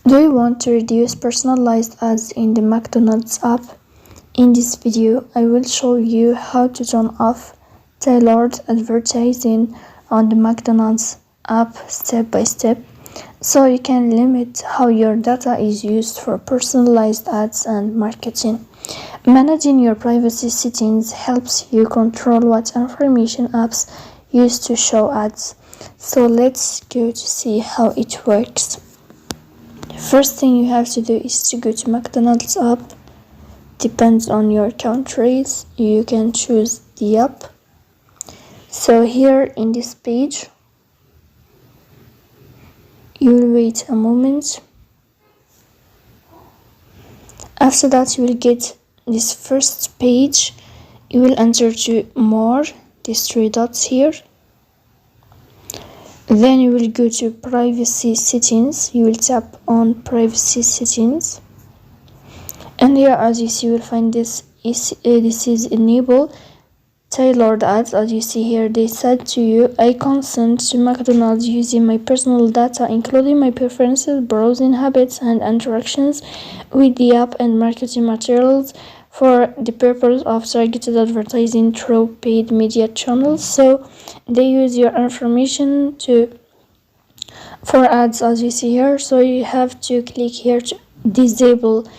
Do you want to reduce personalized ads in the McDonald's app? In this video, I will show you how to turn off tailored advertising on the McDonald's app step by step, so you can limit how your data is used for personalized ads and marketing. Managing your privacy settings helps you control what information apps use to show ads. So let's go to see how it works. First thing you have to do is to go to McDonald's app. Depends on your countries, you can choose the app. So here in this page, you will wait a moment. After that, you will get this first page. You will enter to more, these three dots here. Then you will go to privacy settings. You will tap on privacy settings, and here, as you see, you will find this is enable tailored ads. As you see here, they said to you, I consent to McDonald's using my personal data, including my preferences, browsing habits, and interactions with the app and marketing materials, for the purpose of targeted advertising through paid media channels. So they use your information for ads, as you see here. So you have to click here to disable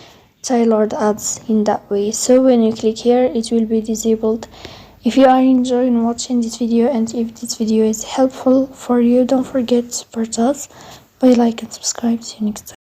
tailored ads in that way. So when you click here, it will be disabled. If you are enjoying watching this video, and if this video is helpful for you, don't forget to support us by like and subscribe. See you next time.